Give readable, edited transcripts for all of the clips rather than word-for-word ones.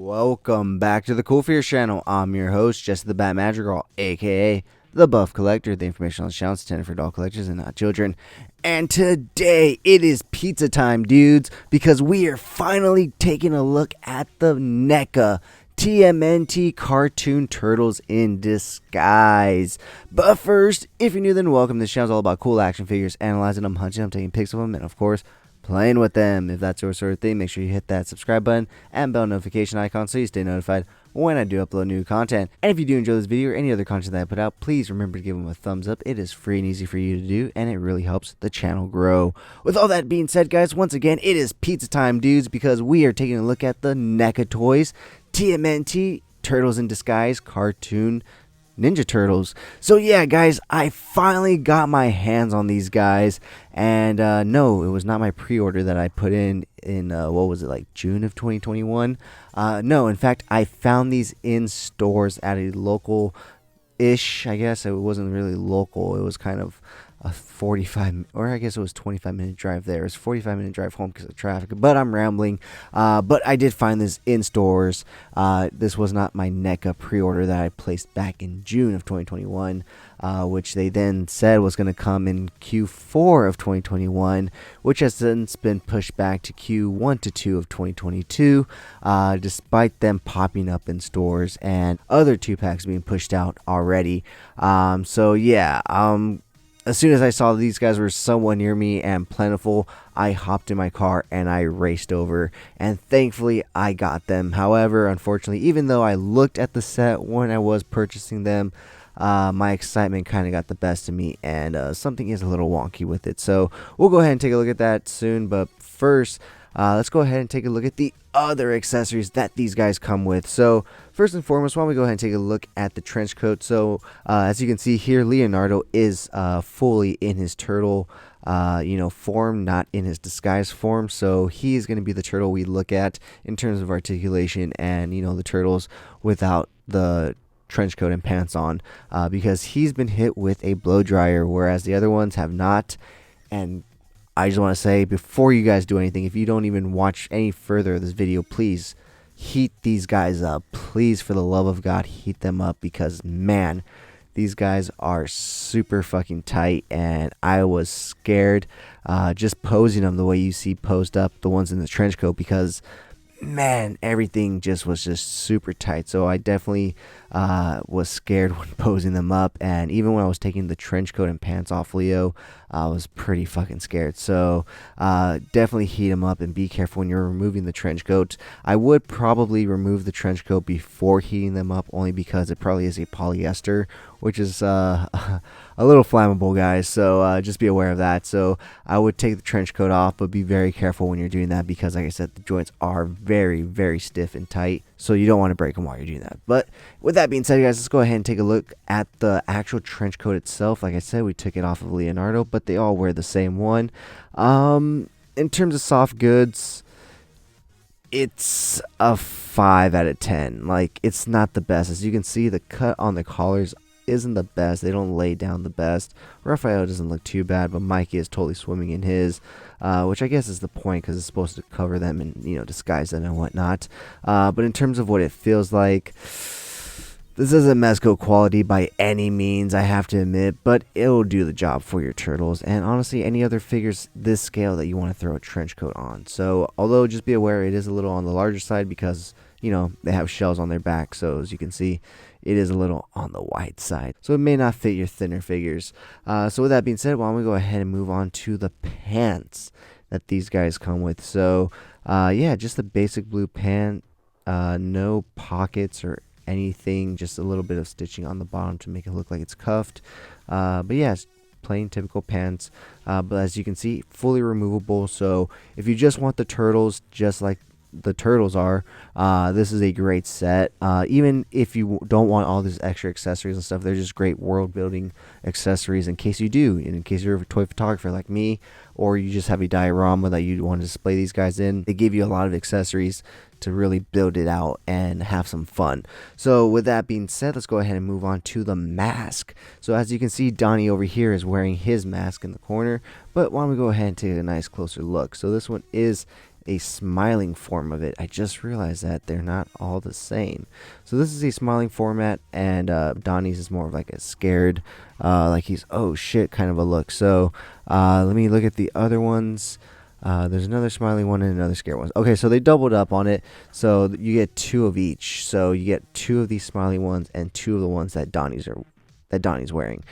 Welcome back to the CoolFigurez channel. I'm your host, Jesse the Bat Madrigal, aka the Buff Collector. The information on the channel is intended for adult collectors and not children. And today it is pizza time, dudes, because we are finally taking a look at the NECA TMNT cartoon turtles in disguise. But first, if you're new, then welcome. This channel is all about cool action figures, analyzing them, hunching them, taking pics of them, and of course, playing with them. If that's your sort of thing, make sure you hit that subscribe button and bell notification icon so you stay notified when I do upload new content. And if you do enjoy this video or any other content that I put out, please remember to give them a thumbs up. It is free and easy for you to do, and it really helps the channel grow. With all that being said, guys, once again, it is pizza time, dudes, because we are taking a look at the NECA Toys TMNT Turtles in Disguise cartoon Ninja Turtles. So yeah, guys, I finally got my hands on these guys, and no, it was not my pre-order that I put in what was it, like June of 2021? No, in fact, I found these in stores at a local-ish, I guess. It wasn't really local. It was kind of a 45, or I guess it was 25-minute drive there. It was a 45-minute drive home because of traffic, but I'm rambling. But I did find this in stores. This was not my NECA pre-order that I placed back in June of 2021, which they then said was going to come in Q4 of 2021, which has since been pushed back to Q1 to 2 of 2022, despite them popping up in stores and other 2-packs being pushed out already. So yeah, as soon as I saw these guys were somewhat near me and plentiful, I hopped in my car and I raced over, and thankfully I got them. However, unfortunately, even though I looked at the set when I was purchasing them, my excitement kind of got the best of me, and something is a little wonky with it. So we'll go ahead and take a look at that soon, but first, let's go ahead and take a look at the other accessories that these guys come with. So first and foremost, why don't we go ahead and take a look at the trench coat. So as you can see here, Leonardo is fully in his turtle form, not in his disguise form. So he is going to be the turtle we look at in terms of articulation and the turtles without the trench coat and pants on, because he's been hit with a blow dryer, whereas the other ones have not. And I just want to say, before you guys do anything, if you don't even watch any further of this video, please heat these guys up. Please, for the love of God, heat them up, because man, these guys are super fucking tight, and I was scared just posing them the way you see posed up the ones in the trench coat, because man, everything was just super tight. So I definitely was scared when posing them up, and even when I was taking the trench coat and pants off Leo, I was pretty fucking scared. So definitely heat them up and be careful when you're removing the trench coat. I would probably remove the trench coat before heating them up, only because it probably is a polyester, which is a little flammable, guys. So just be aware of that. So I would take the trench coat off, but be very careful when you're doing that, because like I said, the joints are very, very stiff and tight, so you don't want to break them while you're doing that. But with that being said, guys, let's go ahead and take a look at the actual trench coat itself. Like I said, we took it off of Leonardo, but they all wear the same one. In terms of soft goods, it's a 5 out of 10. Like, it's not the best. As you can see, the cut on the collars isn't the best. They don't lay down the best. Raphael doesn't look too bad, but Mikey is totally swimming in his, which I guess is the point, because it's supposed to cover them and disguise them and whatnot. But in terms of what it feels like, this isn't Mezco quality by any means, I have to admit, but it'll do the job for your turtles, and honestly any other figures this scale that you want to throw a trench coat on. So although just be aware, it is a little on the larger side, because they have shells on their back, so as you can see, it is a little on the wide side, so it may not fit your thinner figures. So with that being said, why don't we go ahead and move on to the pants that these guys come with. So yeah, just the basic blue pant, no pockets or anything, just a little bit of stitching on the bottom to make it look like it's cuffed. But yeah, it's plain typical pants, but as you can see, fully removable. So if you just want the turtles just like the turtles are, this is a great set. Even if you don't want all these extra accessories and stuff, they're just great world building accessories in case you do, and in case you're a toy photographer like me, or you just have a diorama that you want to display these guys in. They give you a lot of accessories to really build it out and have some fun. So with that being said, let's go ahead and move on to the mask. So as you can see, Donnie over here is wearing his mask in the corner, but why don't we go ahead and take a nice closer look. So this one is a smiling form of it. I just realized that they're not all the same. So this is a smiling format, and Donnie's is more of like a scared, like he's oh shit kind of a look. So let me look at the other ones. There's another smiling one and another scared one. Okay, so they doubled up on it. So you get 2 of each. So you get 2 of these smiling ones and 2 of the ones that Donnie's wearing.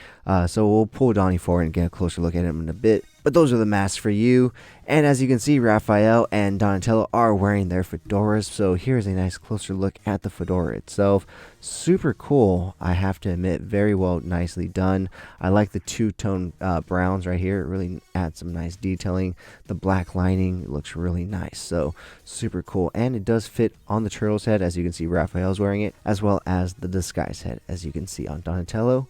So we'll pull Donnie forward and get a closer look at him in a bit. But those are the masks for you. And as you can see, Raphael and Donatello are wearing their fedoras. So here's a nice closer look at the fedora itself. Super cool, I have to admit. Very well, nicely done. I like the two-tone browns right here. It really adds some nice detailing. The black lining looks really nice. So super cool. And it does fit on the turtle's head, as you can see Raphael's wearing it, as well as the disguise head, as you can see on Donatello,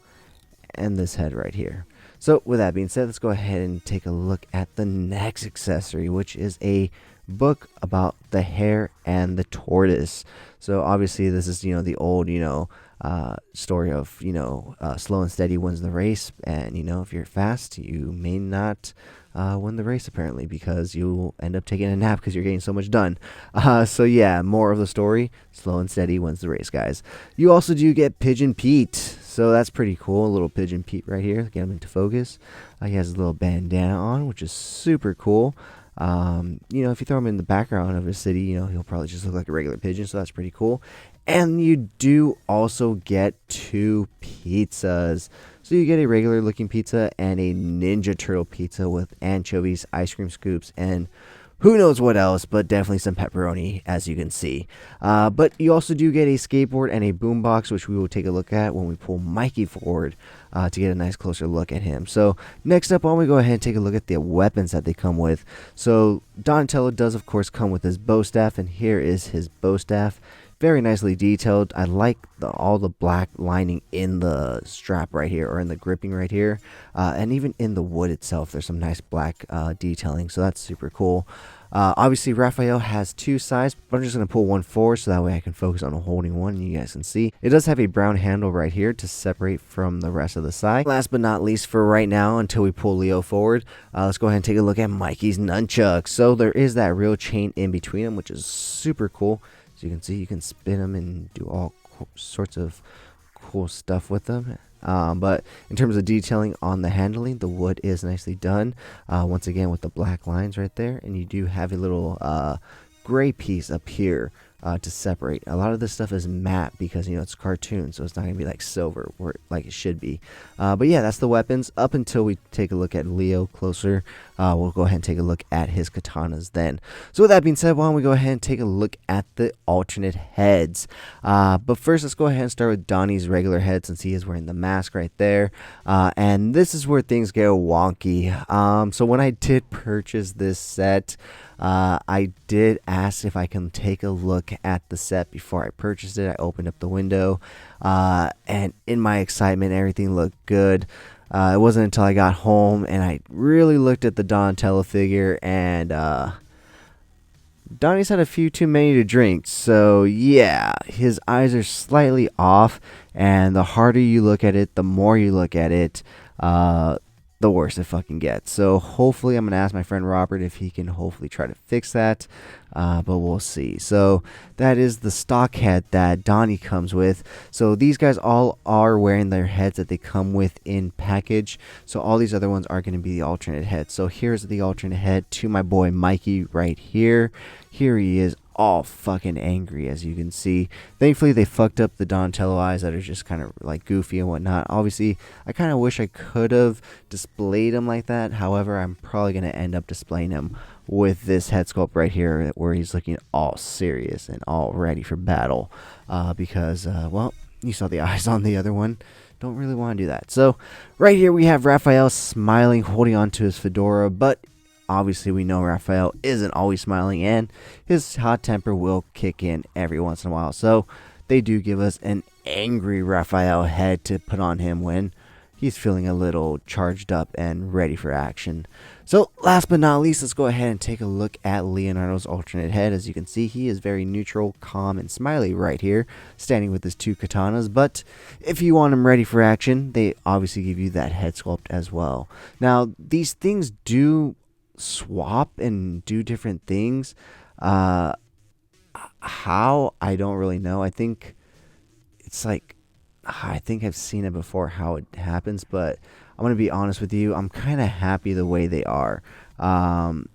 and this head right here. So with that being said, let's go ahead and take a look at the next accessory, which is a book about the hare and the tortoise. So obviously this is, the old, story of, slow and steady wins the race. And, if you're fast, you may not win the race, apparently, because you'll end up taking a nap because you're getting so much done. So yeah, more of the story, slow and steady wins the race, guys. You also do get Pigeon Pete. So that's pretty cool. A little Pigeon Pete right here. Get him into focus. He has a little bandana on, which is super cool. If you throw him in the background of a city, he'll probably just look like a regular pigeon. So that's pretty cool. And you do also get 2 pizzas. So you get a regular looking pizza and a Ninja Turtle pizza with anchovies, ice cream scoops, and who knows what else, but definitely some pepperoni, as you can see. But you also do get a skateboard and a boombox, which we will take a look at when we pull Mikey forward to get a nice closer look at him. So next up, why don't we go ahead and take a look at the weapons that they come with. So Donatello does, of course, come with his bow staff, and here is his bow staff. Very nicely detailed. I like all the black lining in the strap right here, or in the gripping right here, and even in the wood itself there's some nice black detailing, so that's super cool. Obviously Raphael has 2 sides, but I'm just going to pull one forward so that way I can focus on holding one and you guys can see. It does have a brown handle right here to separate from the rest of the side. Last but not least for right now, until we pull Leo forward, let's go ahead and take a look at Mikey's nunchucks. So there is that real chain in between them, which is super cool. So you can see you can spin them and do all sorts of cool stuff with them. But in terms of detailing on the handling, the wood is nicely done. Once again with the black lines right there. And you do have a little gray piece up here to separate. A lot of this stuff is matte because it's cartoon, so it's not gonna be like silver like it should be. But yeah, that's the weapons. Up until we take a look at Leo closer, we'll go ahead and take a look at his katanas then. So with that being said, why don't we go ahead and take a look at the alternate heads. But first, let's go ahead and start with Donnie's regular head, since he is wearing the mask right there. And this is where things get wonky. So when I did purchase this set, I did ask if I can take a look at the set before I purchased it. I opened up the window, and in my excitement, everything looked good. It wasn't until I got home and I really looked at the Donatello figure, and Donnie's had a few too many to drink. So yeah, his eyes are slightly off, and the harder you look at it, the more you look at it, the worse it fucking gets. So hopefully I'm gonna ask my friend Robert if he can hopefully try to fix that, but we'll see. So that is the stock head that Donnie comes with. So these guys all are wearing their heads that they come with in package. So all these other ones are going to be the alternate head. So here's the alternate head to my boy Mikey right here. Here he is, all fucking angry, as you can see. Thankfully they fucked up the Donatello eyes that are just kind of like goofy and whatnot. Obviously I kind of wish I could have displayed him like that. However, I'm probably going to end up displaying him with this head sculpt right here, where he's looking all serious and all ready for battle, because well, you saw the eyes on the other one. Don't really want to do that. So right here we have Raphael smiling, holding on to his fedora, but obviously we know Raphael isn't always smiling, and his hot temper will kick in every once in a while. So they do give us an angry Raphael head to put on him when he's feeling a little charged up and ready for action. So last but not least, let's go ahead and take a look at Leonardo's alternate head. As you can see, he is very neutral, calm, and smiley right here, standing with his 2 katanas. But if you want him ready for action, they obviously give you that head sculpt as well. Now, these things do swap and do different things. How, I don't really know. I think it's like, I think I've seen it before how it happens, but I'm gonna be honest with you. I'm kind of happy the way they are. Um,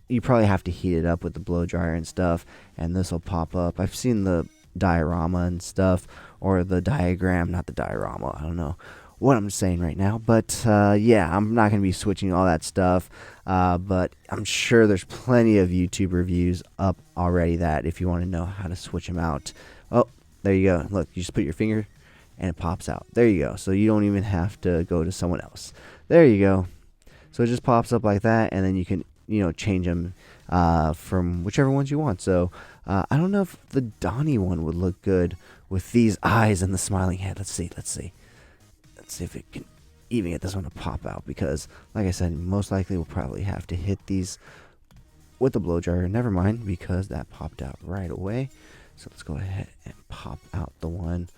you probably have to heat it up with the blow dryer and stuff, and this will pop up. I've seen the diorama and stuff, or the diagram, not the diorama. I don't know what I'm saying right now, but yeah, I'm not gonna be switching all that stuff. But I'm sure there's plenty of YouTube reviews up already that if you want to know how to switch them out. Oh, there you go. Look, you just put your finger and it pops out. There you go. So you don't even have to go to someone else. There you go. So it just pops up like that, and then you can, change them from whichever ones you want. So I don't know if the Donnie one would look good with these eyes and the smiling head. Let's see if it can even get this one to pop out, because like I said, most likely we'll probably have to hit these with the blow dryer. Never mind, because that popped out right away. So let's go ahead and pop out the one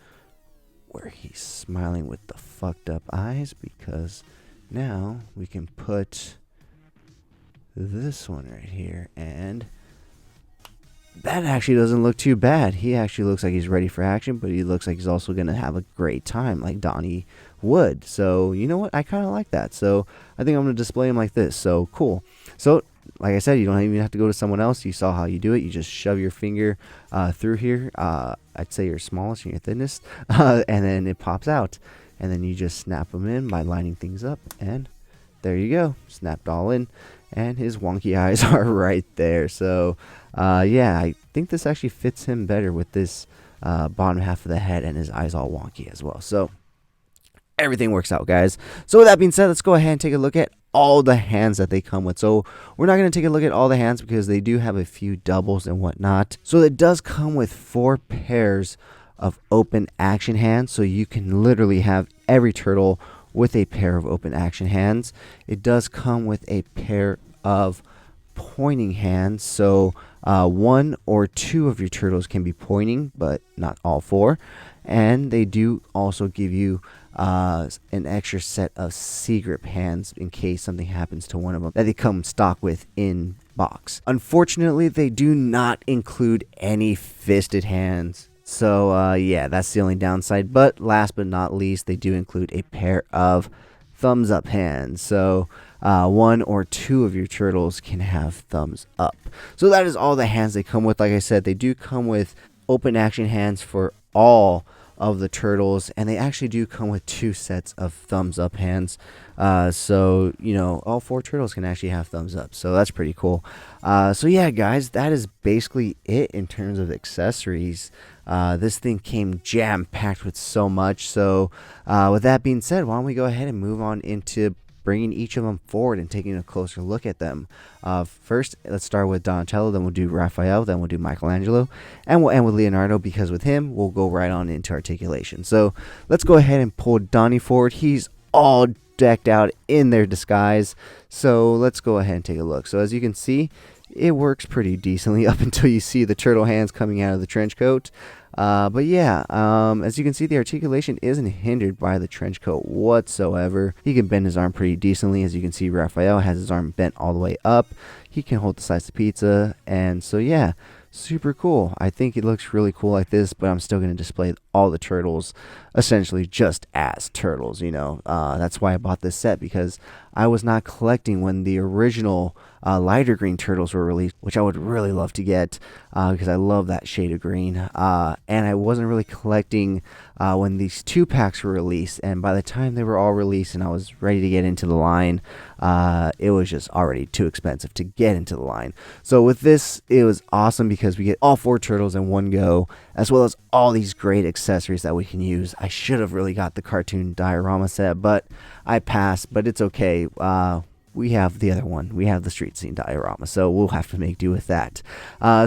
where he's smiling with the fucked up eyes, because now we can put this one right here, and that actually doesn't look too bad. He actually looks like he's ready for action, but he looks like he's also going to have a great time like Donnie would. So, you know what? I kind of like that. So, I think I'm going to display him like this. So, cool. So, like I said, you don't even have to go to someone else. You saw how you do it. You just shove your finger through here. I'd say your smallest and your thinnest. And then it pops out. And then you just snap them in by lining things up. And there you go. Snapped all in. And his wonky eyes are right there. So, yeah, I think this actually fits him better with this bottom half of the head and his eyes all wonky as well. So, everything works out, guys. So, with that being said, let's go ahead and take a look at all the hands that they come with. So, we're not going to take a look at all the hands because they do have a few doubles and whatnot. So, it does come with 4 pairs of open action hands. So, you can literally have every turtle with a pair of open action hands. It does come with a pair of pointing hands, so 1 or 2 of your turtles can be pointing, but not all 4. And they do also give you an extra set of C grip hands in case something happens to one of them that they come stock with in box. Unfortunately, they do not include any fisted hands. So, yeah, that's the only downside. But last but not least, they do include a pair of thumbs up hands. So, 1 or 2 of your turtles can have thumbs up. So, that is all the hands they come with. Like I said, they do come with open action hands for all of the turtles. And they actually do come with 2 sets of thumbs up hands. So, all 4 turtles can actually have thumbs up. So, that's pretty cool. So, yeah, guys, that is basically it in terms of accessories. This thing came jam-packed with so much. So with that being said, why don't we go ahead and move on into bringing each of them forward and taking a closer look at them. First, let's start with Donatello, then we'll do Raphael, then we'll do Michelangelo, and we'll end with Leonardo, because with him, we'll go right on into Articulation. So let's go ahead and pull Donnie forward. He's all decked out in their disguise. So let's go ahead and take a look. So as you can see, it works pretty decently up until you see the turtle hands coming out of the trench coat. But yeah, as you can see, the articulation isn't hindered by the trench coat whatsoever. He can bend his arm pretty decently. As you can see, Raphael has his arm bent all the way up. He can hold the slice of pizza. And so yeah, super cool. I think it looks really cool like this, but I'm still going to display all the turtles essentially just as turtles, That's why I bought this set, because I was not collecting when the original lighter green turtles were released, which I would really love to get because I love that shade of green. And I wasn't really collecting when these 2-packs were released. And by the time they were all released and I was ready to get into the line, it was just already too expensive to get into the line. So with this, it was awesome because we get all 4 turtles in one go, as well as all these great accessories that we can use. I should have really got the cartoon diorama set, but I passed, but it's okay. We have the other one. We have the street scene diorama, so we'll have to make do with that.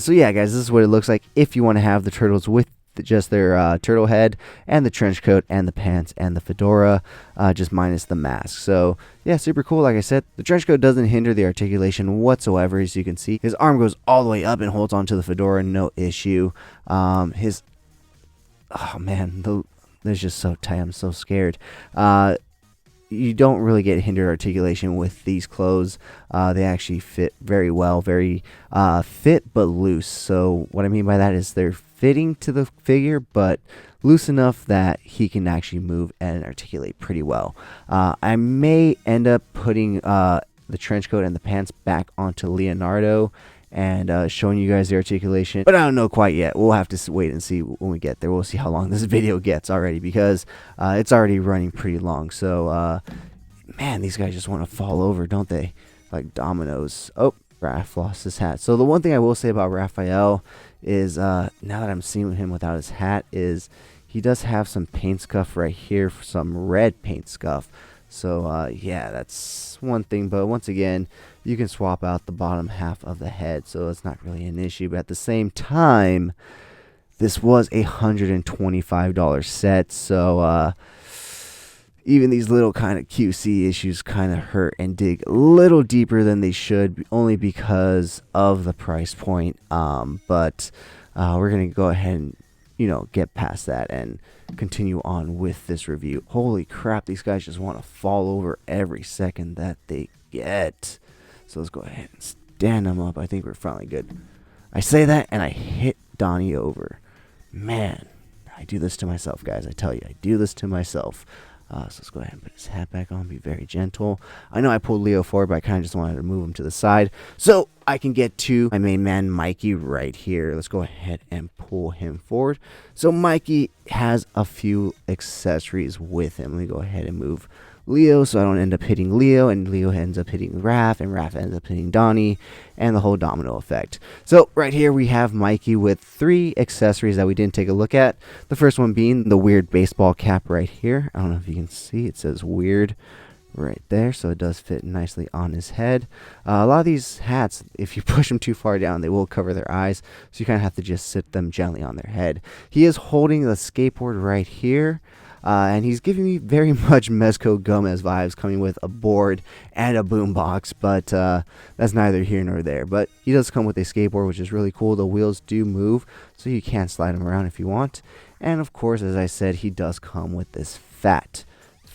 So yeah, guys, this is what it looks like if you want to have the turtles with just their turtle head and the trench coat and the pants and the fedora, just minus the mask. So yeah, super cool. Like I said, the trench coat doesn't hinder the articulation whatsoever. As you can see, his arm goes all the way up and holds onto the fedora, no issue. Oh man, there's just so tight. I'm so scared. you don't really get hindered articulation with these clothes. They actually fit very well, very fit but loose. So what I mean by that is they're fitting to the figure, but loose enough that he can actually move and articulate pretty well. I may end up putting the trench coat and the pants back onto Leonardo and showing you guys the articulation, but I don't know quite yet. We'll have to wait and see when we get there. We'll see how long this video gets already, because it's already running pretty long. So man, these guys just want to fall over, don't they? Like dominoes. Oh, Raph lost his hat. So the one thing I will say about Raphael is now that I'm seeing him without his hat, is he does have some paint scuff right here, some red paint scuff. So yeah, that's one thing. But once again, you can swap out the bottom half of the head, so it's not really an issue. But at the same time, this was a $125 set, so even these little kind of QC issues kind of hurt and dig a little deeper than they should, only because of the price point. But we're gonna go ahead and, you know, get past that and continue on with this review. Holy crap, these guys just want to fall over every second that they get. So let's go ahead and stand them up. I think we're finally good. I say that and I hit Donnie over. Man, I do this to myself, guys. I tell you, I do this to myself. So let's go ahead and put his hat back on. Be very gentle. I know I pulled Leo forward, but I kind of just wanted to move him to the side so I can get to my main man, Mikey, right here. Let's go ahead and pull him forward. So Mikey has a few accessories with him. Let me go ahead and move Leo so I don't end up hitting Leo, and Leo ends up hitting Raph, and Raph ends up hitting Donnie, and the whole domino effect. So right here we have Mikey with 3 accessories that we didn't take a look at. The first one being the weird baseball cap right here. I don't know if you can see, it says weird right there, so it does fit nicely on his head. A lot of these hats, if you push them too far down, they will cover their eyes, so you kind of have to just sit them gently on their head. He is holding the skateboard right here. And he's giving me very much Mezco Gomez vibes, coming with a board and a boombox, but that's neither here nor there. But he does come with a skateboard, which is really cool. The wheels do move, so you can slide them around if you want. And of course, as I said, he does come with this fat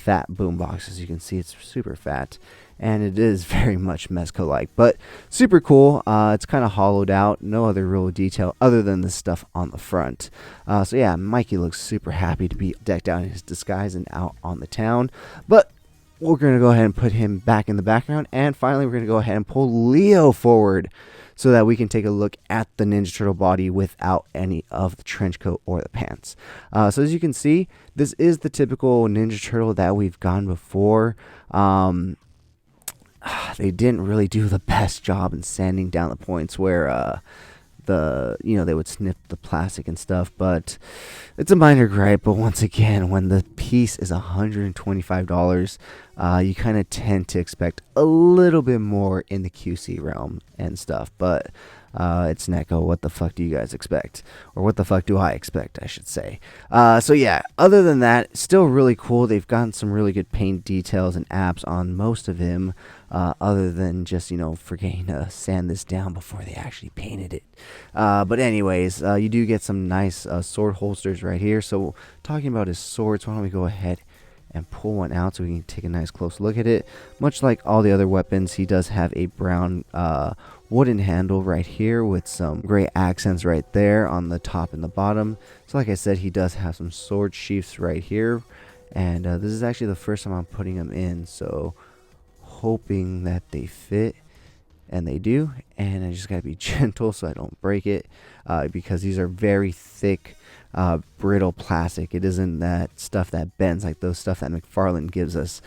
boombox. As you can see, it's super fat, and it is very much Mezco-like, but super cool. It's kind of hollowed out, no other real detail other than the stuff on the front. So yeah, Mikey looks super happy to be decked out in his disguise and out on the town. But we're going to go ahead and put him back in the background, and finally we're going to go ahead and pull Leo forward so that we can take a look at the Ninja Turtle body without any of the trench coat or the pants. So as you can see, this is the typical Ninja Turtle that we've gone before. They didn't really do the best job in sanding down the points where they would snip the plastic and stuff, but it's a minor gripe. But once again, when the piece is $125, you kind of tend to expect a little bit more in the QC realm and stuff. But it's NECA. What the fuck do you guys expect? Or what the fuck do I expect, I should say. So yeah, other than that, still really cool. They've gotten some really good paint details and apps on most of him, other than just, forgetting to sand this down before they actually painted it. But anyways, you do get some nice sword holsters right here. So talking about his swords, why don't we go ahead and pull one out so we can take a nice close look at it. Much like all the other weapons, he does have a brown wooden handle right here with some gray accents right there on the top and the bottom. So like I said, he does have some sword sheaths right here, and this is actually the first time I'm putting them in, so hoping that they fit, and they do. And I just gotta be gentle so I don't break it, because these are very thick, brittle plastic. It isn't that stuff that bends like those stuff that McFarlane gives us.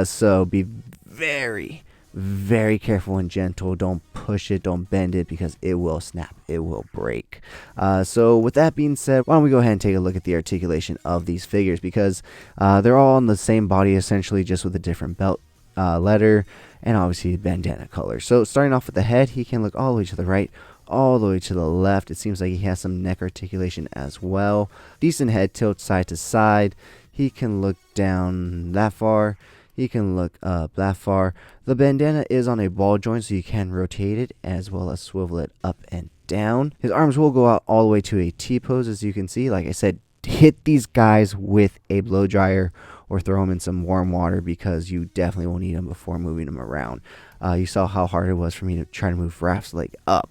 So be very, very careful and gentle. Don't push it, don't bend it, because it will snap, it will break. So with that being said, why don't we go ahead and take a look at the articulation of these figures, because they're all on the same body essentially, just with a different belt letter and obviously bandana color. So starting off with the head, he can look all the way to the right, all the way to the left. It seems like he has some neck articulation as well. Decent head tilt side to side. He can look down that far. He can look up that far. The bandana is on a ball joint, so you can rotate it as well as swivel it up and down. His arms will go out all the way to a T pose, as you can see. Like I said, hit these guys with a blow dryer or throw them in some warm water, because you definitely will need them before moving them around. You saw how hard it was for me to try to move Raph's leg up.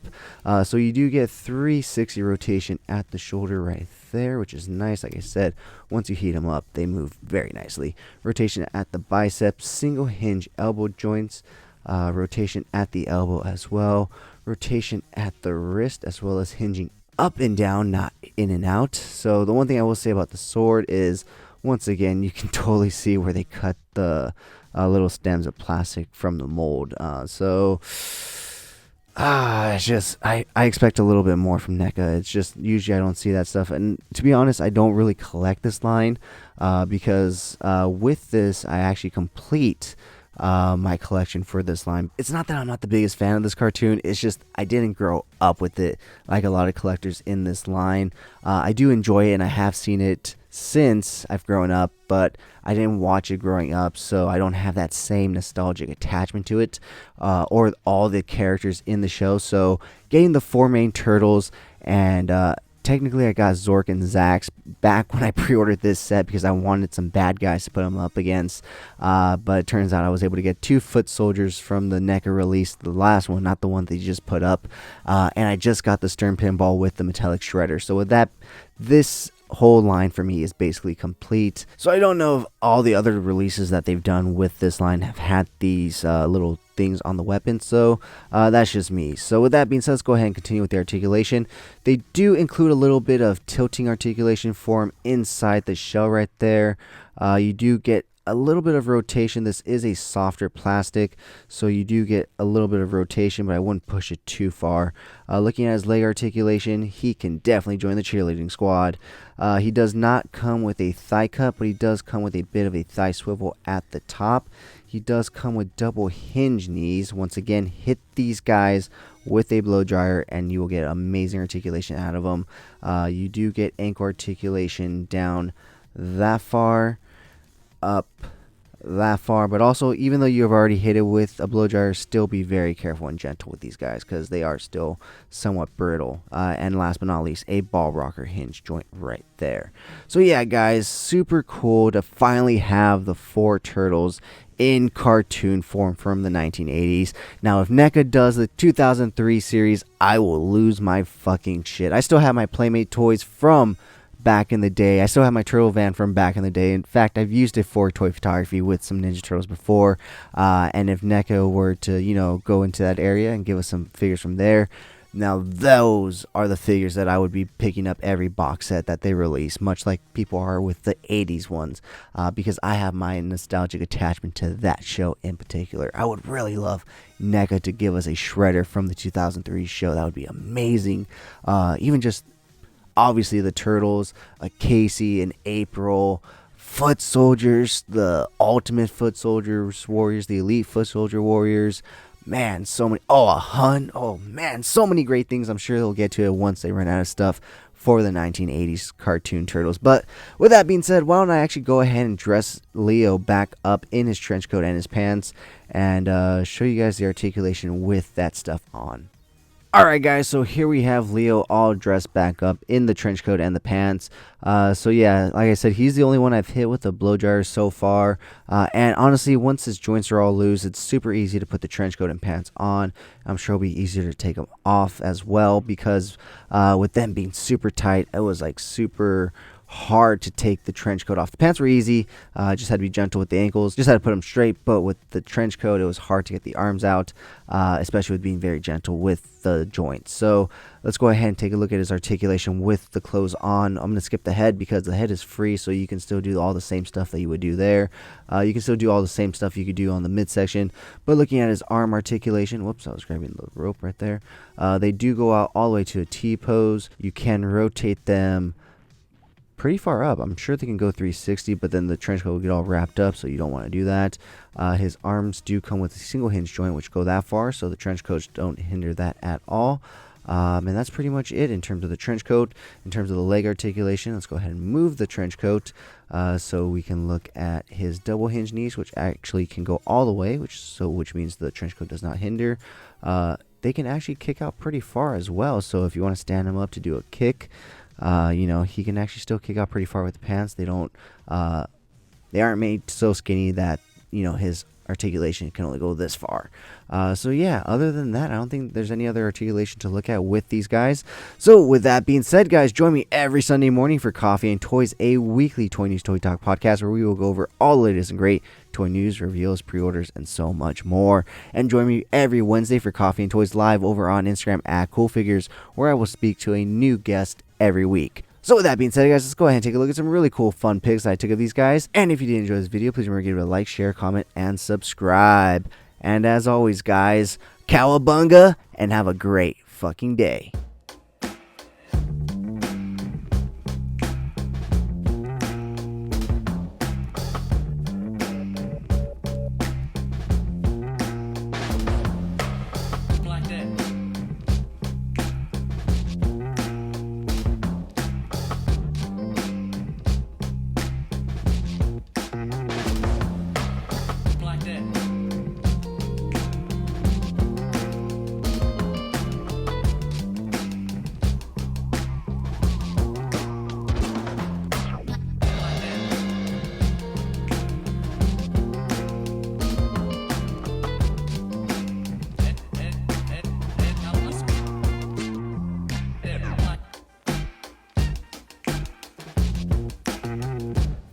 So you do get 360 rotation at the shoulder right there, which is nice. Like I said, once you heat them up, they move very nicely. Rotation at the biceps, single hinge elbow joints, rotation at the elbow as well, rotation at the wrist, as well as hinging up and down, not in and out. So the one thing I will say about the sword is, once again, you can totally see where they cut the little stems of plastic from the mold. It's just, I expect a little bit more from NECA. It's just, usually I don't see that stuff. And to be honest, I don't really collect this line because with this, I actually complete my collection for this line. It's not that I'm not the biggest fan of this cartoon, it's just I didn't grow up with it like a lot of collectors in this line. I do enjoy it, and I have seen it since I've grown up, but I didn't watch it growing up, so I don't have that same nostalgic attachment to it or all the characters in the show. So getting the 4 main turtles, and technically I got Zork and Zax back when I pre-ordered this set because I wanted some bad guys to put them up against, but it turns out I was able to get 2 foot soldiers from the NECA release, the last one, not the one they just put up, and I just got the Stern Pinball with the metallic shredder. So with that, this whole line for me is basically complete. So I don't know if all the other releases that they've done with this line have had these little things on the weapon, so that's just me. So with that being said, let's go ahead and continue with the articulation. They do include a little bit of tilting articulation form inside the shell right there. You do get a little bit of rotation. This is a softer plastic, so you do get a little bit of rotation, but I wouldn't push it too far. Looking at his leg articulation, he can definitely join the cheerleading squad. He does not come with a thigh cut, but he does come with a bit of a thigh swivel at the top. He does come with double hinge knees. Once again, hit these guys with a blow dryer and you will get amazing articulation out of them. You do get ankle articulation down that far, up that far, but also, even though you have already hit it with a blow dryer, still be very careful and gentle with these guys because they are still somewhat brittle. And last but not least, a ball rocker hinge joint right there. So yeah, guys, super cool to finally have the 4 turtles in cartoon form from the 1980s. Now, if NECA does the 2003 series, I will lose my fucking shit. I still have my Playmate toys from back in the day. I still have my turtle van from back in the day. In fact, I've used it for toy photography with some Ninja Turtles before. And if NECA were to, go into that area and give us some figures from there, now those are the figures that I would be picking up every box set that they release, much like people are with the 80s ones, because I have my nostalgic attachment to that show in particular. I would really love NECA to give us a shredder from the 2003 show. That would be amazing. Even just obviously the Turtles, Casey and April, Foot Soldiers, the Ultimate Foot Soldiers Warriors, the Elite Foot Soldier Warriors. Man, so many. Oh, a Hun. Oh, man, so many great things. I'm sure they'll get to it once they run out of stuff for the 1980s cartoon Turtles. But with that being said, why don't I actually go ahead and dress Leo back up in his trench coat and his pants and show you guys the articulation with that stuff on. Alright guys, so here we have Leo all dressed back up in the trench coat and the pants. So yeah, like I said, he's the only one I've hit with a blow dryer so far. And honestly, once his joints are all loose, it's super easy to put the trench coat and pants on. I'm sure it'll be easier to take them off as well, because with them being super tight, it was like super hard to take the trench coat off. The pants were easy, just had to be gentle with the ankles, just had to put them straight, but with the trench coat it was hard to get the arms out, especially with being very gentle with the joints. So let's go ahead and take a look at his articulation with the clothes on. I'm going to skip the head because the head is free, so you can still do all the same stuff that you would do there. You can still do all the same stuff you could do on the midsection, but looking at his arm articulation, whoops, I was grabbing the rope right there, they do go out all the way to a T pose. You can rotate them pretty far up. I'm sure they can go 360, but then the trench coat will get all wrapped up, so you don't want to do that. His arms do come with a single hinge joint, which go that far, so the trench coats don't hinder that at all. And that's pretty much it in terms of the trench coat. In terms of the leg articulation, let's go ahead and move the trench coat so we can look at his double hinge knees, which actually can go all the way, which means the trench coat does not hinder. They can actually kick out pretty far as well, so if you want to stand him up to do a kick, he can actually still kick out pretty far with the pants. They don't they aren't made so skinny that, his articulation can only go this far. So yeah, other than that, I don't think there's any other articulation to look at with these guys. So with that being said, guys, join me every Sunday morning for Coffee and Toys, a weekly toy news, toy talk podcast where we will go over all the latest and great toy news, reveals, pre-orders, and so much more. And join me every Wednesday for Coffee and Toys live over on Instagram at CoolFigurez, where I will speak to a new guest every week. So with that being said, guys, let's go ahead and take a look at some really cool, fun pics that I took of these guys. And if you did enjoy this video, please remember to give it a like, share, comment, and subscribe. And as always, guys, cowabunga, and have a great fucking day.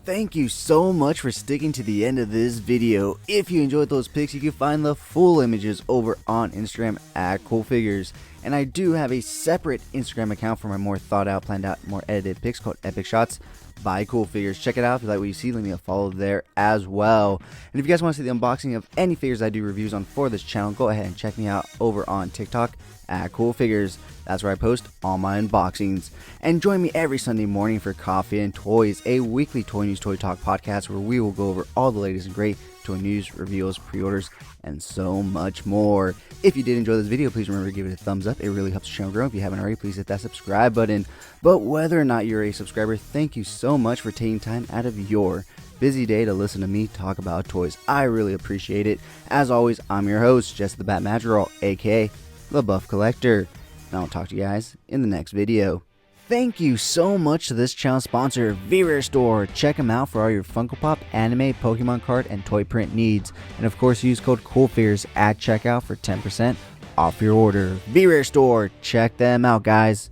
Thank you so much for sticking to the end of this video. If you enjoyed those pics, you can find the full images over on Instagram at CoolFigurez. And I do have a separate Instagram account for my more thought out, planned out, more edited pics called Epic Shots by CoolFigurez. Check it out if you like what you see. Leave me a follow there as well. And if you guys want to see the unboxing of any figures I do reviews on for this channel, go ahead and check me out over on TikTok at CoolFigurez. That's where I post all my unboxings. And join me every Sunday morning for Coffee and Toys, a weekly toy news, toy talk podcast where we will go over all the latest and great toy news, reveals, pre-orders, and so much more. If you did enjoy this video, please remember to give it a thumbs up. It really helps the channel grow. If you haven't already, please hit that subscribe button. But whether or not you're a subscriber, thank you so much for taking time out of your busy day to listen to me talk about toys. I really appreciate it. As always, I'm your host, Jess the Bat Madrigal, aka the Buff Collector. And I'll talk to you guys in the next video. Thank you so much to this channel sponsor, VRare Store. Check them out for all your Funko Pop, anime, Pokemon card, and toy print needs. And of course, use code CoolFigurez at checkout for 10% off your order. VRare Store, check them out, guys.